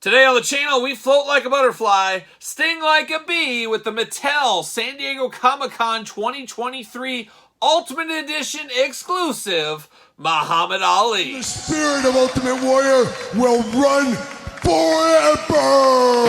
Today on the channel, we float like a butterfly, sting like a bee with the Mattel San Diego Comic-Con 2023 Ultimate Edition exclusive, Muhammad Ali. The spirit of Ultimate Warrior will run forever!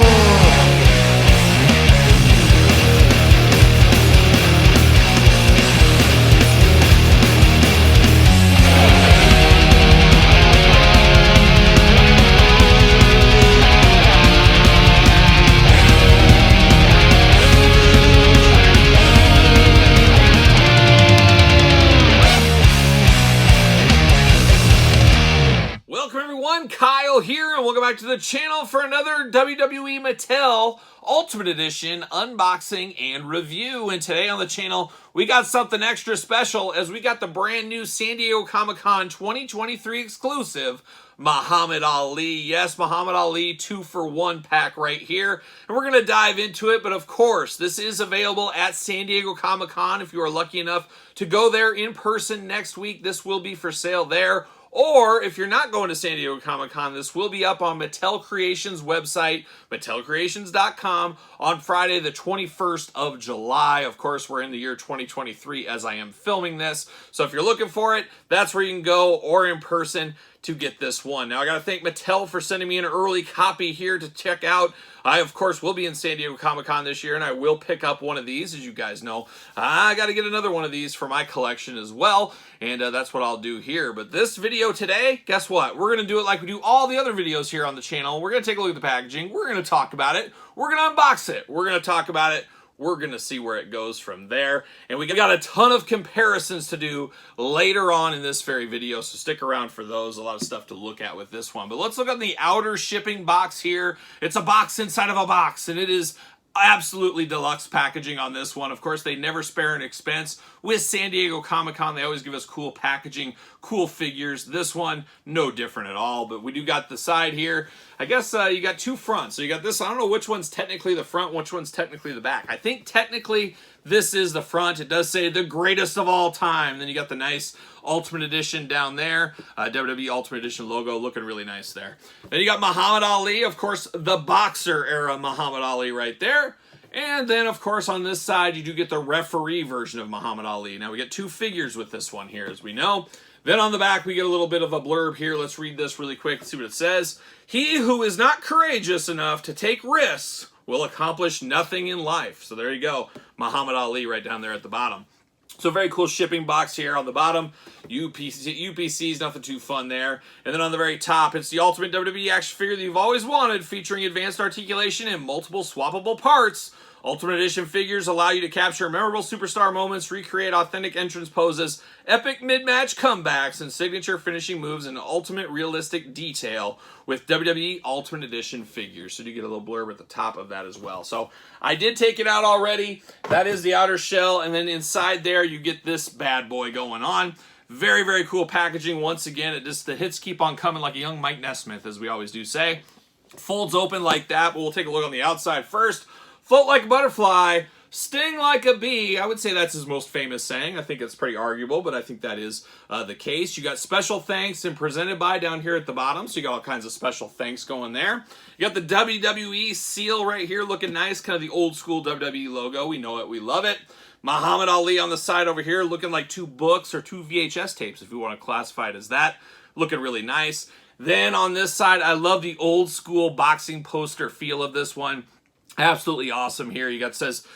Welcome everyone, Kyle here, and welcome back to the channel for another WWE Mattel Ultimate Edition unboxing and review. And today on the channel, we got something extra special as we got the brand new San Diego Comic-Con 2023 exclusive, Muhammad Ali. Yes, Muhammad Ali 2-for-1 pack right here. And we're going to dive into it, but of course, this is available at San Diego Comic-Con. If you are lucky enough to go there in person next week, this will be for sale there. Or, if you're not going to San Diego Comic-Con, this will be up on Mattel Creations website, mattelcreations.com, on Friday the 21st of July. Of course, we're in the year 2023 as I am filming this. So if you're looking for it, that's where you can go, or in person, to get this one. Now, I got to thank Mattel for sending me an early copy here to check out. I, of course, will be in San Diego Comic-Con this year, and I will pick up one of these. As you guys know, I got to get another one of these for my collection as well, and that's what I'll do here. But this video today, guess what? We're going to do it like we do all the other videos here on the channel. We're going to take a look at the packaging. We're going to talk about it. We're going to unbox it. We're going to talk about it. We're going to see where it goes from there. And we got a ton of comparisons to do later on in this very video, so stick around for those. A lot of stuff to look at with this one. But let's look at the outer shipping box here. It's a box inside of a box, and it is absolutely deluxe packaging on this one. Of course, they never spare an expense. With San Diego Comic-Con, they always give us cool packaging, cool figures. This one, no different at all. But we do got the side here. I guess you got two fronts. So you got this. I don't know which one's technically the front, which one's technically the back. I think technically this is the front. It does say the greatest of all time. Then you got the nice Ultimate Edition down there. WWE Ultimate Edition logo looking really nice there. Then you got Muhammad Ali, of course, the boxer era Muhammad Ali right there. And then, of course, on this side, you do get the referee version of Muhammad Ali. Now, we get two figures with this one here, as we know. Then on the back, we get a little bit of a blurb here. Let's read this really quick and see what it says. He who is not courageous enough to take risks will accomplish nothing in life. So there you go. Muhammad Ali right down there at the bottom. So very cool shipping box here on the bottom. UPCs, nothing too fun there. And then on the very top, it's the ultimate WWE action figure that you've always wanted, featuring advanced articulation and multiple swappable parts. Ultimate Edition figures allow you to capture memorable superstar moments, recreate authentic entrance poses, epic mid-match comebacks, and signature finishing moves in ultimate realistic detail with WWE Ultimate Edition figures. So you get a little blurb at the top of that as well. So I did take it out already. That is the outer shell, and then inside there you get this bad boy going on. Very, very cool packaging. Once again, the hits keep on coming like a young Mike Nesmith, as we always do say. Folds open like that, but we'll take a look on the outside first. Float like a butterfly, sting like a bee. I would say that's his most famous saying. I think it's pretty arguable, but I think that is the case. You got special thanks and presented by down here at the bottom, so you got all kinds of special thanks going there. You got the WWE seal right here looking nice, kind of the old school WWE logo. We know it, we love it. Muhammad Ali on the side over here looking like two books or two VHS tapes, if you want to classify it as that. Looking really nice. Then on this side, I love the old school boxing poster feel of this one. Absolutely awesome here. You got, says,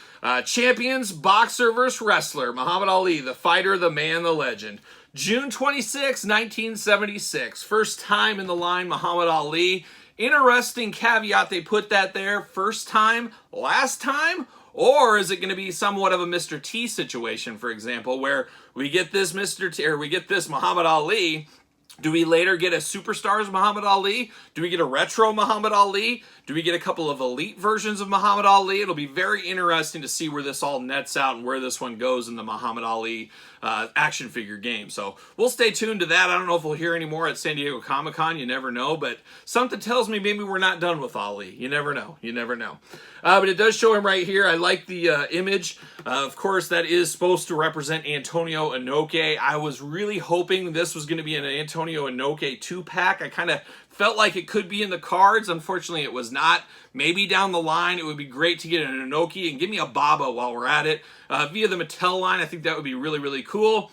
champions, boxer versus wrestler. Muhammad Ali, the fighter, the man, the legend. June 26, 1976. First time in the line, Muhammad Ali. Interesting caveat they put that there. First time, last time? Or is it going to be somewhat of a Mr. T situation, for example, where we get this Mr. T, or we get this Muhammad Ali. Do we later get a Superstars Muhammad Ali? Do we get a retro Muhammad Ali? Do we get a couple of elite versions of Muhammad Ali? It'll be very interesting to see where this all nets out and where this one goes in the Muhammad Ali action figure game. So we'll stay tuned to that. I don't know if we'll hear any more at San Diego Comic-Con. You never know, but something tells me maybe we're not done with Ali. You never know. You never know. But it does show him right here. I like the image. Of course, that is supposed to represent Antonio Inoki. I was really hoping this was going to be an Antonio Antonio Inoki 2-pack. I kind of felt like it could be in the cards. Unfortunately, it was not. Maybe down the line, it would be great to get an Inoki and give me a Baba while we're at it. Via the Mattel line, I think that would be really, really cool.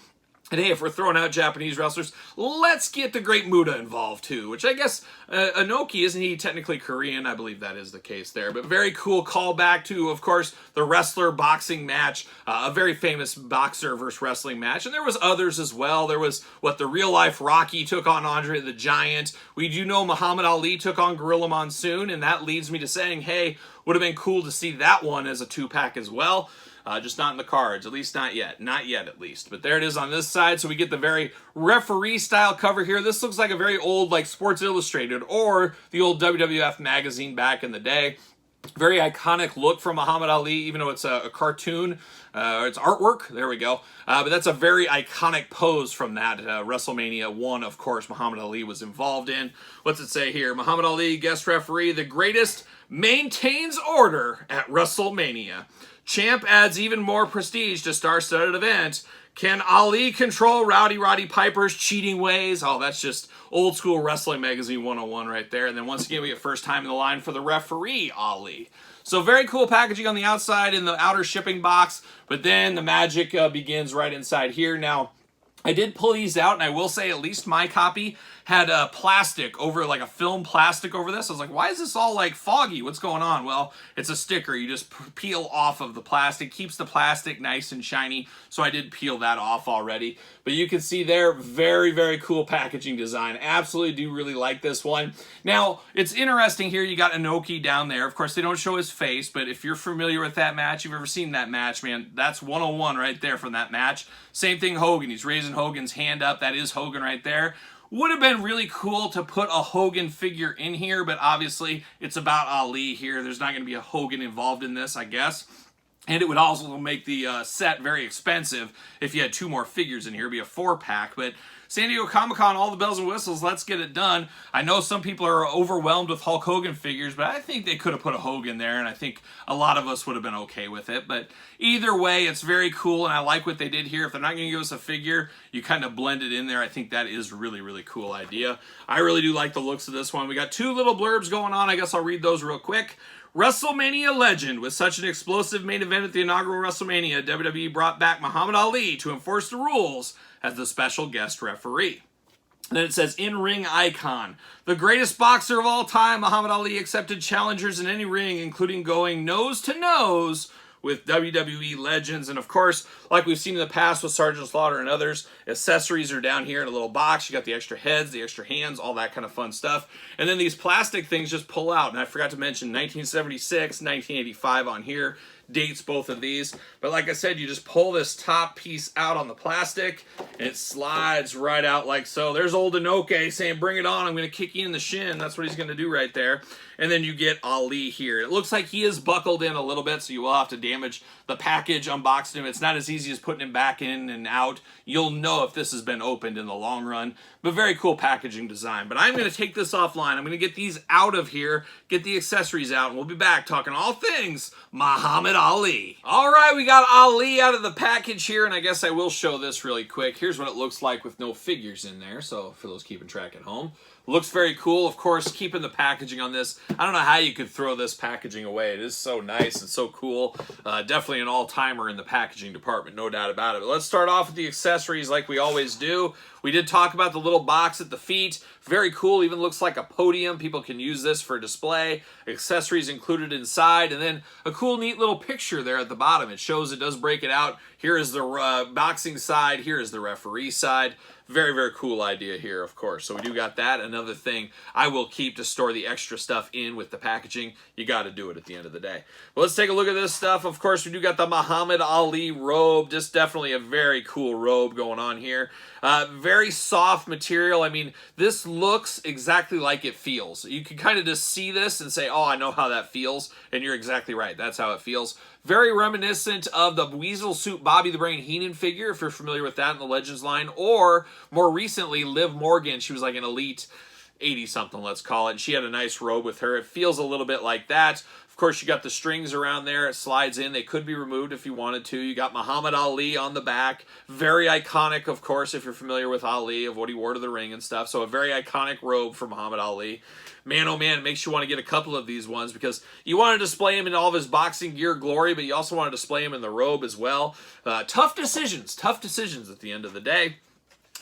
And hey, if we're throwing out Japanese wrestlers, let's get the Great Muta involved too, which I guess Inoki, isn't he technically Korean? I believe that is the case there. But very cool callback to, of course, the wrestler boxing match, a very famous boxer versus wrestling match. And there was others as well. There was, the real-life Rocky took on Andre the Giant. We do know Muhammad Ali took on Gorilla Monsoon, and that leads me to saying, hey, would have been cool to see that one as a 2-pack as well. Just not in the cards, at least not yet. Not yet, at least. But there it is on this side. So we get the very referee-style cover here. This looks like a very old, like, Sports Illustrated or the old WWF magazine back in the day. Very iconic look from Muhammad Ali, even though it's a cartoon. It's artwork. There we go. But that's a very iconic pose from that WrestleMania 1, of course, Muhammad Ali was involved in. What's it say here? Muhammad Ali, guest referee, the greatest maintains order at WrestleMania. Champ adds even more prestige to star-studded event. Can Ali control Rowdy Roddy Piper's cheating ways? Oh, that's just old school wrestling magazine 101 right there. And then once again, we get first time in the line for the referee, Ali. So very cool packaging on the outside in the outer shipping box. But then the magic begins right inside here. Now, I did pull these out, and I will say at least my copy had plastic over, like a film plastic over this. I was like, why is this all like foggy? What's going on? Well, it's a sticker. You just peel off of the plastic. Keeps the plastic nice and shiny. So I did peel that off already. But you can see there, very, very cool packaging design. Absolutely do really like this one. Now, it's interesting here. You got Inoki down there. Of course, they don't show his face, but if you're familiar with that match, you've ever seen that match, man, that's 101 right there from that match. Same thing Hogan. He's raising Hogan's hand up. That is Hogan right there. Would have been really cool to put a Hogan figure in here, but obviously it's about Ali here. There's not going to be a Hogan involved in this, I guess. And it would also make the set very expensive if you had 2 more figures in here. It'd be a 4-pack, but San Diego Comic-Con, all the bells and whistles, let's get it done. I know some people are overwhelmed with Hulk Hogan figures, but I think they could have put a Hogan there, and I think a lot of us would have been okay with it. But either way, it's very cool, and I like what they did here. If they're not going to give us a figure, you kind of blend it in there. I think that is really, really cool idea. I really do like the looks of this one. We got 2 little blurbs going on. I guess I'll read those real quick. WrestleMania legend. With such an explosive main event at the inaugural WrestleMania, WWE brought back Muhammad Ali to enforce the rules as the special guest referee. And then it says, in-ring icon. The greatest boxer of all time, Muhammad Ali accepted challengers in any ring, including going nose-to-nose with WWE legends. And of course, like we've seen in the past with Sergeant Slaughter and others, accessories are down here in a little box. You got the extra heads, the extra hands, all that kind of fun stuff. And then these plastic things just pull out. And I forgot to mention 1976, 1985 on here. Dates both of these. But like I said, you just pull this top piece out on the plastic and it slides right out like so. There's old Inoki saying, bring it on, I'm going to kick you in the shin. That's what he's going to do right there. And then you get Ali here. It looks like he is buckled in a little bit, so you will have to damage the package, unboxing him. It's not as easy as putting him back in and out. You'll know if this has been opened in the long run. But very cool packaging design. But I'm going to take this offline. I'm going to get these out of here, get the accessories out, and we'll be back talking all things Muhammad Ali. All right, we got Ali out of the package here, and I guess I will show this really quick. Here's what it looks like with no figures in there, so for those keeping track at home. Looks very cool. Of course, keeping the packaging on this. I don't know how you could throw this packaging away. It is so nice and so cool. Definitely an all-timer in the packaging department, no doubt about it. But let's start off with the accessories like we always do. We did talk about the little box at the feet. Very cool. Even looks like a podium. People can use this for display. Accessories included inside. And then a cool, neat little picture there at the bottom. It shows it does break it out. Here is the boxing side. Here is the referee side. Very, very cool idea here, of course. So we do got that. Another thing I will keep to store the extra stuff in with the packaging. You got to do it at the end of the day. But let's take a look at this stuff. Of course, we do got the Muhammad Ali robe. Just definitely a very cool robe going on here. Very soft material. I mean, this looks exactly like it feels. You can kind of just see this and say, oh, I know how that feels. And you're exactly right. That's how it feels. Very reminiscent of the Weasel Suit Bobby the Brain Heenan figure, if you're familiar with that in the Legends line. Or, more recently, Liv Morgan. She was like an elite 80-something, let's call it. She had a nice robe with her. It feels a little bit like that. Of course, you got the strings around there. It slides in. They could be removed if you wanted to. You got Muhammad Ali on the back. Very iconic, of course, if you're familiar with Ali, of what he wore to the ring and stuff. So a very iconic robe for Muhammad Ali. Man, oh man, it makes you want to get a couple of these ones because you want to display him in all of his boxing gear glory, but you also want to display him in the robe as well. Tough decisions at the end of the day.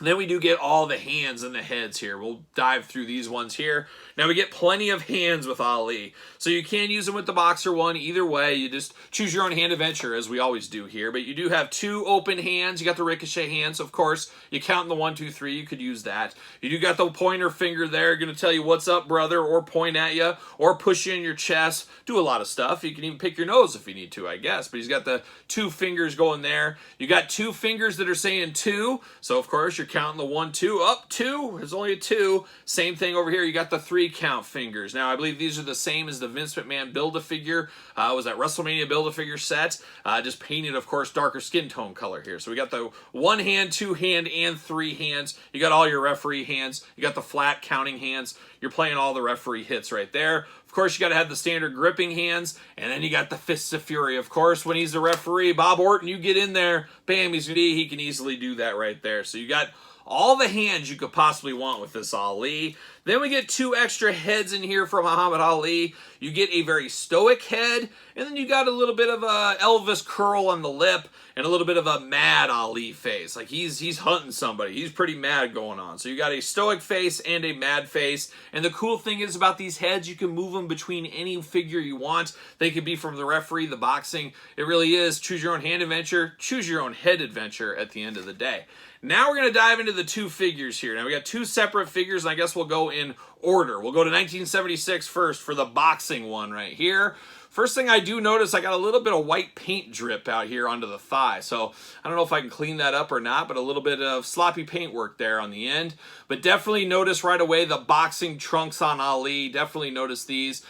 Then we do get all the hands and the heads here. We'll dive through these ones here. Now we get plenty of hands with Ali. So you can use them with the boxer one. Either way, you just choose your own hand adventure as we always do here. But you do have 2 open hands. You got the ricochet hands, of course. You count in the 1, 2, 3. You could use that. You do got the pointer finger there. Going to tell you what's up, brother, or point at you, or push you in your chest. Do a lot of stuff. You can even pick your nose if you need to, I guess. But he's got the 2 fingers going there. You got 2 fingers that are saying 2. So, of course, you're counting the 1, 2, up 2. There's only a 2. Same thing over here. You got the 3 count fingers. Now, I believe these are the same as the Vince McMahon Build-A-Figure. Was that WrestleMania Build-A-Figure set? Just painted, of course, darker skin tone color here. So we got the 1 hand, 2 hand, and 3 hands. You got all your referee hands. You got the flat counting hands. You're playing all the referee hits right there. Of course, you got to have the standard gripping hands, and then you got the Fists of Fury. Of course, when he's the referee, Bob Orton, you get in there, bam, he can easily do that right there. So you got all the hands you could possibly want with this Ali. Then we get 2 extra heads in here from Muhammad Ali. You get a very stoic head, and then you got a little bit of a Elvis curl on the lip, and a little bit of a mad Ali face. Like he's hunting somebody. He's pretty mad going on. So you got a stoic face and a mad face. And the cool thing is about these heads, you can move them between any figure you want. They could be from the referee, the boxing. It really is choose your own hand adventure, choose your own head adventure at the end of the day. Now we're going to dive into the 2 figures here. Now we got 2 separate figures, and I guess we'll go in order. We'll go to 1976 first for the boxing one right here. First thing I do notice, I got a little bit of white paint drip out here onto the thigh. So I don't know if I can clean that up or not, but a little bit of sloppy paint work there on the end. But definitely notice right away the boxing trunks on Ali. Definitely notice these.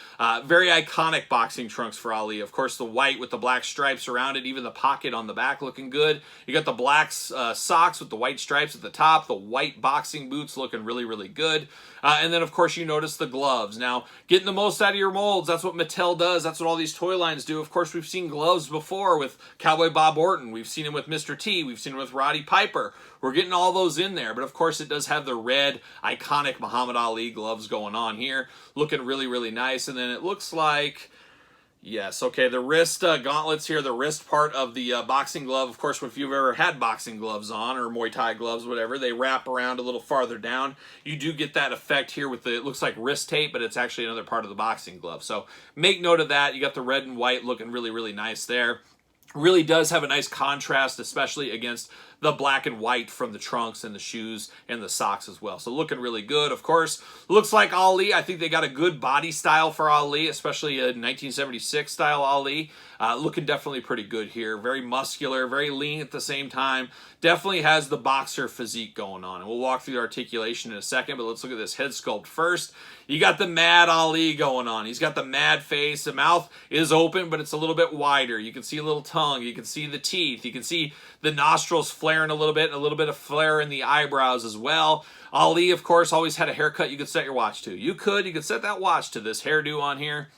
Very iconic boxing trunks for Ali. Of course, the white with the black stripes around it, even the pocket on the back looking good. You got the black socks with the white stripes at the top, the white boxing boots looking really, really good. And then, of course, you notice the gloves. Now, getting the most out of your molds, that's what Mattel does. That's what all these toy lines do. Of course, we've seen gloves before with Cowboy Bob Orton. We've seen him with Mr. T. We've seen him with Roddy Piper. We're getting all those in there. But, of course, it does have the red, iconic Muhammad Ali gloves going on here. Looking really, really nice. And then it looks like... Yes, okay, the wrist gauntlets here, the wrist part of the boxing glove. Of course, if you've ever had boxing gloves on or Muay Thai gloves, whatever, they wrap around a little farther down. You do get that effect here with the, it looks like wrist tape, but it's actually another part of the boxing glove. So make note of that. You got the red and white looking really, really nice there. Really does have a nice contrast, especially against the black and white from the trunks and the shoes and the socks as well. So looking really good, of course. Looks like Ali. I think they got a good body style for Ali, especially a 1976 style Ali. Looking definitely pretty good here. Very muscular, very lean at the same time. Definitely has the boxer physique going on. And we'll walk through the articulation in a second, but let's look at this head sculpt first. You got the mad Ali going on. He's got the mad face. The mouth is open, but it's a little bit wider. You can see a little tongue. You can see the teeth. You can see the nostrils flaring a little bit, and a little bit of flare in the eyebrows as well. Ali, of course, always had a haircut you could set your watch to. You could set that watch to this hairdo on here.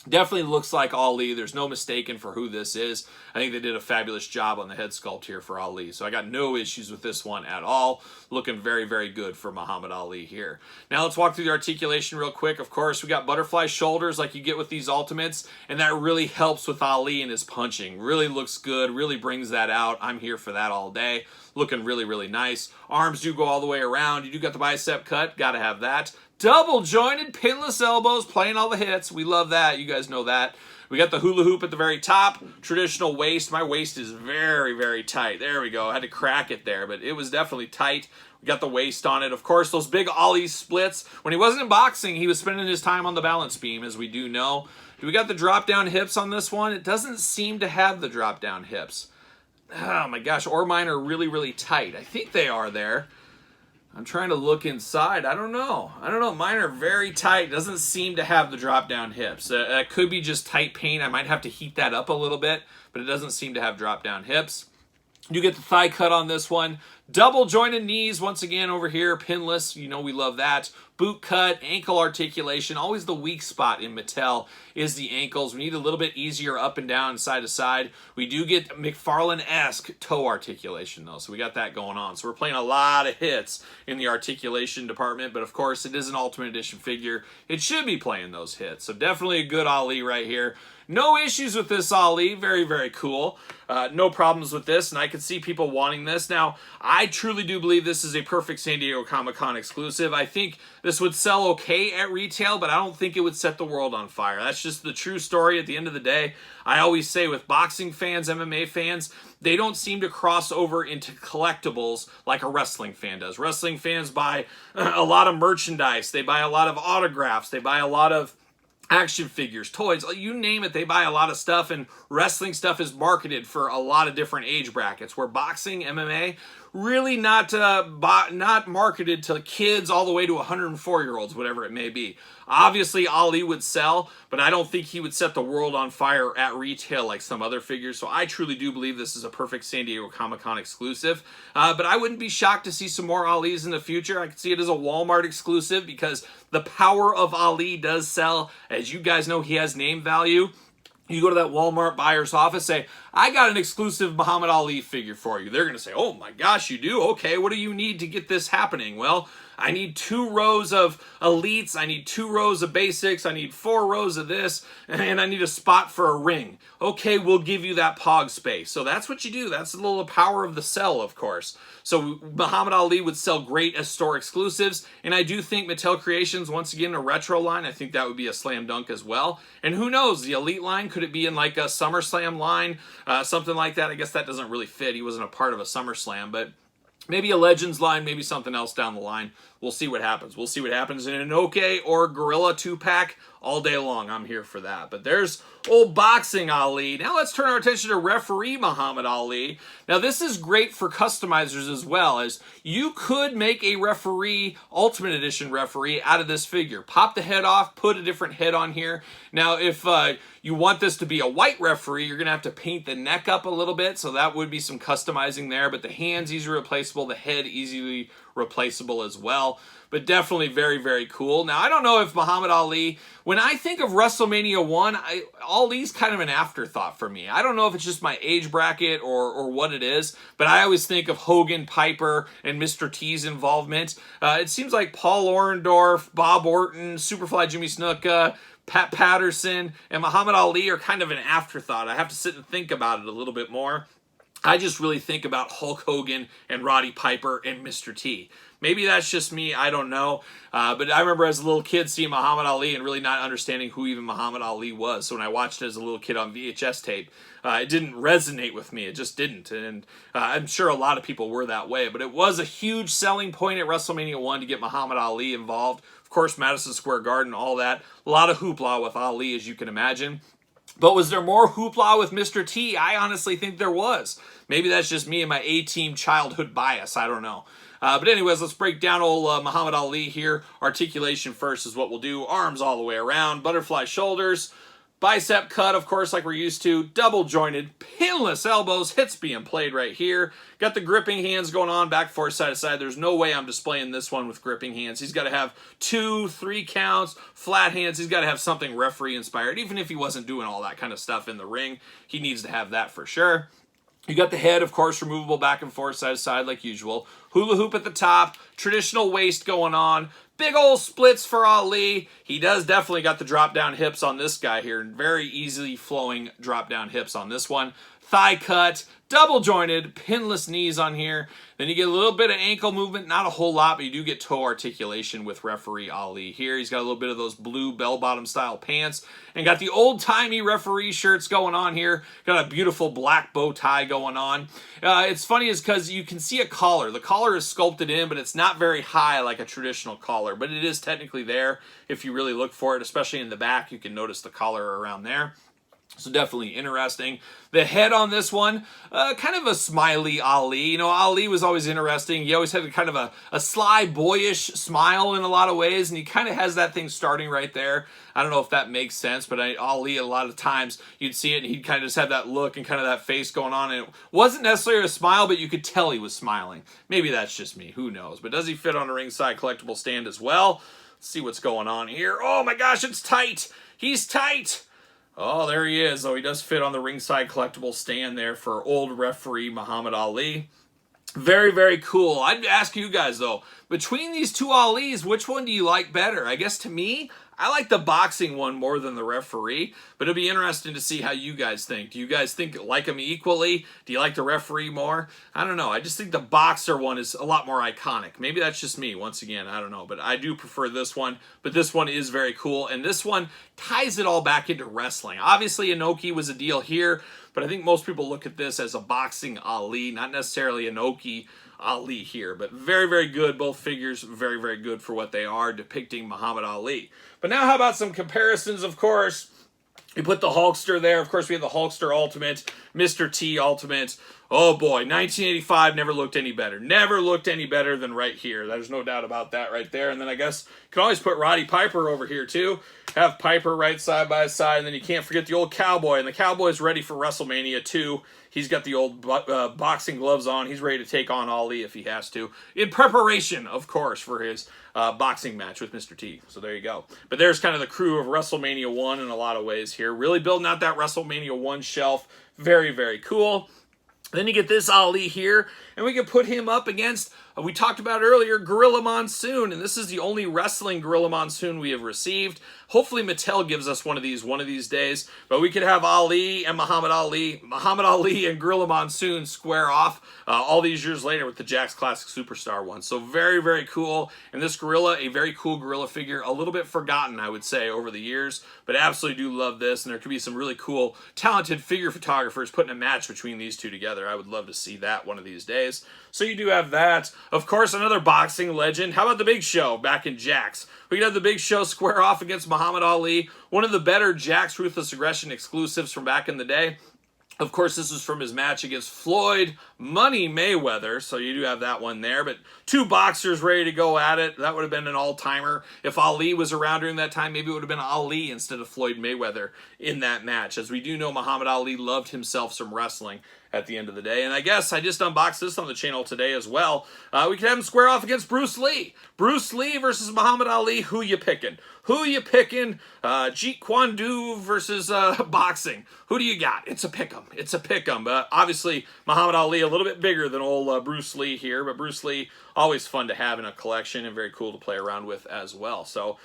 Definitely looks like Ali. There's no mistaking for who this is. I think they did a fabulous job on the head sculpt here for Ali. So I got no issues with this one at all. Looking very, very good for Muhammad Ali here. Now let's walk through the articulation real quick. Of course, we got butterfly shoulders like you get with these Ultimates, and that really helps with Ali and his punching. Really looks good, really brings that out. I'm here for that all day. Looking really, really nice. Arms do go all the way around. You do got the bicep cut. Got to have that. Double jointed pinless elbows, playing all the hits. We love that. You guys know that. We got the hula hoop at the very top. Traditional waist. My waist is very, very tight. There we go. I had to crack it there, but it was definitely tight. We got the waist on it. Of course, those big Ali splits. When he wasn't in boxing, he was spending his time on the balance beam, as we do know. Do we got the drop down hips on this one? It doesn't seem to have the drop down hips. Oh my gosh, or mine are really, really tight. I think they are there. I'm trying to look inside. I don't know. Mine are very tight. Doesn't seem to have the drop down hips. It could be just tight paint. I might have to heat that up a little bit, but it doesn't seem to have drop down hips. You get the thigh cut on this one. Double jointed knees once again over here, pinless. You know we love that. boot cut, ankle articulation. Always the weak spot in Mattel is the ankles. We need a little bit easier up and down, side to side. We do get McFarlane-esque toe articulation though, so we got that going on. So we're playing a lot of hits in the articulation department, but of course it is an Ultimate Edition figure. It should be playing those hits. So definitely a good Ali right here. No issues with this Ali. Very, very cool. No problems with this, and I can see people wanting this. Now, I truly do believe this is a perfect San Diego Comic-Con exclusive. I think this would sell okay at retail, but I don't think it would set the world on fire. That's just the true story at the end of the day. I always say with boxing fans, MMA fans, they don't seem to cross over into collectibles like a wrestling fan does. Wrestling fans buy a lot of merchandise. They buy a lot of autographs. They buy a lot of action figures, toys, you name it, they buy a lot of stuff, and wrestling stuff is marketed for a lot of different age brackets, where boxing, MMA, really not marketed to kids all the way to 104-year-olds, whatever it may be. Obviously, Ali would sell, but I don't think he would set the world on fire at retail like some other figures, so I truly do believe this is a perfect San Diego Comic-Con exclusive, but I wouldn't be shocked to see some more Alis in the future. I could see it as a Walmart exclusive because the power of Ali does sell. As you guys know, he has name value. You go to that Walmart buyer's office, say, I got an exclusive Muhammad Ali figure for you. They're going to say, oh my gosh, you do? Okay, what do you need to get this happening? Well, I need 2 rows of elites, I need 2 rows of basics, I need 4 rows of this, and I need a spot for a ring. Okay, we'll give you that pog space. So that's what you do. That's a little power of the sell, of course. So Muhammad Ali would sell great as store exclusives, and I do think Mattel Creations, once again, a retro line, I think that would be a slam dunk as well. And who knows, the elite line, could it be in like a SummerSlam line, something like that? I guess that doesn't really fit. He wasn't a part of a SummerSlam, but maybe a Legends line, maybe something else down the line. We'll see what happens. We'll see what happens in an OK or Gorilla 2-pack all day long. I'm here for that. But there's old boxing Ali. Now let's turn our attention to referee Muhammad Ali. Now this is great for customizers as well, as you could make a referee, Ultimate Edition referee, out of this figure. Pop the head off, put a different head on here. Now if you want this to be a white referee, you're going to have to paint the neck up a little bit, so that would be some customizing there, but the hands easily replaceable, the head easily replaceable as well. But definitely very, very cool. Now, I don't know if Muhammad Ali, when I think of WrestleMania 1, Ali's kind of an afterthought for me. I don't know if it's just my age bracket or what it is, but I always think of Hogan, Piper, and Mr. T's involvement. It seems like Paul Orndorff, Bob Orton, Superfly Jimmy Snuka, Pat Patterson, and Muhammad Ali are kind of an afterthought. I have to sit and think about it a little bit more. I just really think about Hulk Hogan and Roddy Piper and Mr. T. Maybe that's just me, I don't know. But I remember as a little kid seeing Muhammad Ali and really not understanding who even Muhammad Ali was. So when I watched it as a little kid on VHS tape, it didn't resonate with me. It just didn't. And I'm sure a lot of people were that way. But it was a huge selling point at WrestleMania 1 to get Muhammad Ali involved. Of course, Madison Square Garden, all that. A lot of hoopla with Ali, as you can imagine. But was there more hoopla with Mr. T? I honestly think there was. Maybe that's just me and my A-team childhood bias. I don't know. But anyways, let's break down old Muhammad Ali here. Articulation first is what we'll do. Arms all the way around. Butterfly shoulders. Bicep cut, of course, like we're used to. Double jointed. Pinless elbows. Hits being played right here. Got the gripping hands going on. Back, forth, side to side. There's no way I'm displaying this one with gripping hands. He's got to have 2, 3 counts. Flat hands. He's got to have something referee inspired. Even if he wasn't doing all that kind of stuff in the ring, he needs to have that for sure. You got the head, of course, removable back and forth, side to side like usual. Hula hoop at the top. Traditional waist going on. Big old splits for Ali. He does definitely got the drop down hips on this guy here. Very easily flowing drop down hips on this one. Thigh cut. Double jointed. Pinless knees on here. Then you get a little bit of ankle movement. Not a whole lot, but you do get toe articulation with referee Ali here. He's got a little bit of those blue bell-bottom style pants. And got the old-timey referee shirts going on here. Got a beautiful black bow tie going on. It's funny is because you can see a collar. The collar is sculpted in, but it's not very high like a traditional collar. But it is technically there if you really look for it, especially in the back. You can notice the collar around there. So definitely interesting. The head on this one, kind of a smiley Ali. You know, Ali was always interesting. He always had kind of a sly, boyish smile in a lot of ways, and he kind of has that thing starting right there. I don't know if that makes sense, but Ali, a lot of times, you'd see it, and he'd kind of just have that look and kind of that face going on, and it wasn't necessarily a smile, but you could tell he was smiling. Maybe that's just me. Who knows? But does he fit on a ringside collectible stand as well? Let's see what's going on here. Oh my gosh, it's tight. He's tight. Oh, there he is. Oh, he does fit on the ringside collectible stand there for old referee Muhammad Ali. Very, very cool. I'd ask you guys, though, between these two Alis, which one do you like better? I guess to me, I like the boxing one more than the referee, but it'll be interesting to see how you guys think. Do you guys like them equally? Do you like the referee more? I don't know. I just think the boxer one is a lot more iconic. Maybe that's just me. Once again, I don't know, but I do prefer this one, but this one is very cool, and this one ties it all back into wrestling. Obviously, Inoki was a deal here, but I think most people look at this as a boxing Ali, not necessarily Inoki Ali here, but very, very good. Both figures very, very good for what they are, depicting Muhammad Ali. But now how about some comparisons, of course. We put the Hulkster there. Of course, we have the Hulkster Ultimate, Mr. T Ultimate. Oh boy, 1985 never looked any better. Never looked any better than right here. There's no doubt about that right there. And then I guess you can always put Roddy Piper over here too. Have Piper right side by side. And then you can't forget the old Cowboy. And the Cowboy's ready for WrestleMania 2. He's got the old boxing gloves on. He's ready to take on Ali if he has to. In preparation, of course, for his boxing match with Mr. T. So there you go. But there's kind of the crew of WrestleMania 1 in a lot of ways here. Really building out that WrestleMania 1 shelf. Very, very cool. Then you get this Ali here, and we can put him up against, we talked about earlier, Gorilla Monsoon, and this is the only wrestling Gorilla Monsoon we have received. Hopefully Mattel gives us one of these days, but we could have Ali and Muhammad Ali and Gorilla Monsoon square off all these years later with the Jakks Classic Superstar one. So very, very cool, and this Gorilla, a very cool Gorilla figure, a little bit forgotten, I would say, over the years, but absolutely do love this, and there could be some really cool, talented figure photographers putting a match between these two together. I would love to see that one of these days. So you do have that. Of course, another boxing legend. How about the Big Show back in Jakks? We could have the Big Show square off against Muhammad Ali, one of the better Jakks Ruthless Aggression exclusives from back in the day. Of course, this was from his match against Floyd Money Mayweather, so you do have that one there. But two boxers ready to go at it. That would have been an all-timer. If Ali was around during that time, maybe it would have been Ali instead of Floyd Mayweather in that match. As we do know, Muhammad Ali loved himself some wrestling at the end of the day. And I guess I just unboxed this on the channel today as well. We could have him square off against Bruce Lee. Bruce Lee versus Muhammad Ali. Who you picking? Who you picking? Jeet Kune Do versus boxing. Who do you got? It's a pick'em. It's a pick'em. Obviously, Muhammad Ali a little bit bigger than old Bruce Lee here, but Bruce Lee always fun to have in a collection and very cool to play around with as well. So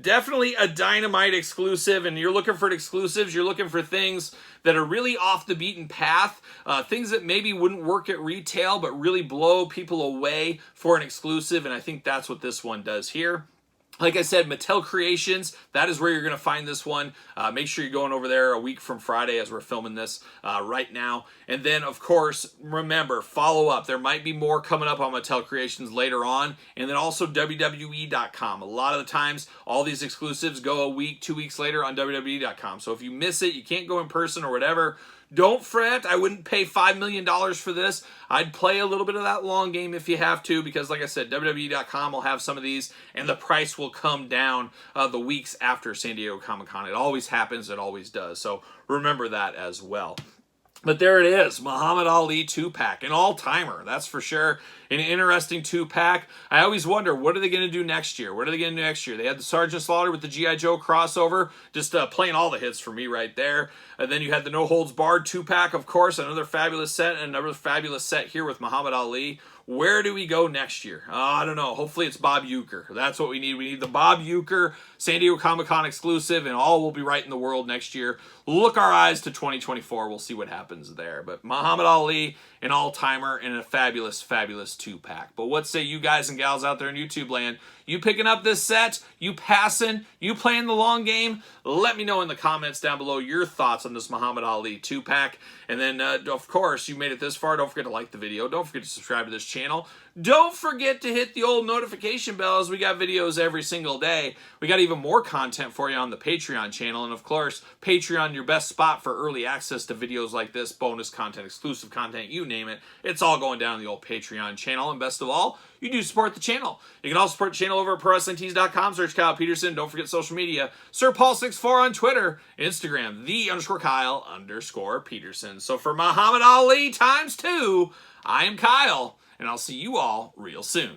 definitely a Dynamite exclusive, and you're looking for exclusives. You're looking for things that are really off the beaten path, things that maybe wouldn't work at retail, but really blow people away for an exclusive, and I think that's what this one does here. Like I said, Mattel Creations, that is where you're going to find this one. Make sure you're going over there a week from Friday as we're filming this right now. And then, of course, remember, follow up. There might be more coming up on Mattel Creations later on. And then also WWE.com. A lot of the times, all these exclusives go a week, 2 weeks later on WWE.com. So if you miss it, you can't go in person or whatever, don't fret. I wouldn't pay $5 million for this. I'd play a little bit of that long game if you have to, because like I said, WWE.com will have some of these, and the price will come down the weeks after San Diego Comic-Con. It always happens. It always does. So remember that as well. But there it is, Muhammad Ali 2-pack, an all-timer, that's for sure. An interesting 2-pack. I always wonder, what are they going to do next year? What are they going to do next year? They had the Sergeant Slaughter with the G.I. Joe crossover, just playing all the hits for me right there. And then you had the No Holds Barred 2-pack, of course, another fabulous set, and another fabulous set here with Muhammad Ali. Where do we go next year? I don't know. Hopefully it's Bob Uecker. That's what we need. We need the Bob Uecker San Diego Comic-Con exclusive, and all will be right in the world next year. Look our eyes to 2024. We'll see what happens there. But Muhammad Ali, an all-timer, and a fabulous, fabulous 2-pack. But what say you guys and gals out there in YouTube land? You picking up this set? You passing? You playing the long game? Let me know in the comments down below your thoughts on this Muhammad Ali 2-pack. And then, of course, you made it this far. Don't forget to like the video. Don't forget to subscribe to this channel. Don't forget to hit the old notification bell, as we got videos every single day. We got even more content for you on the Patreon channel. And, of course, Patreon, your best spot for early access to videos like this, bonus content, exclusive content, you name it. It's all going down the old Patreon channel. And best of all, you do support the channel. You can also support the channel over at ProWrestlingTees.com. Search Kyle Peterson. Don't forget social media. Sir Paul64 on Twitter, Instagram, _Kyle_Peterson. So for Muhammad Ali ×2, I am Kyle, and I'll see you all real soon.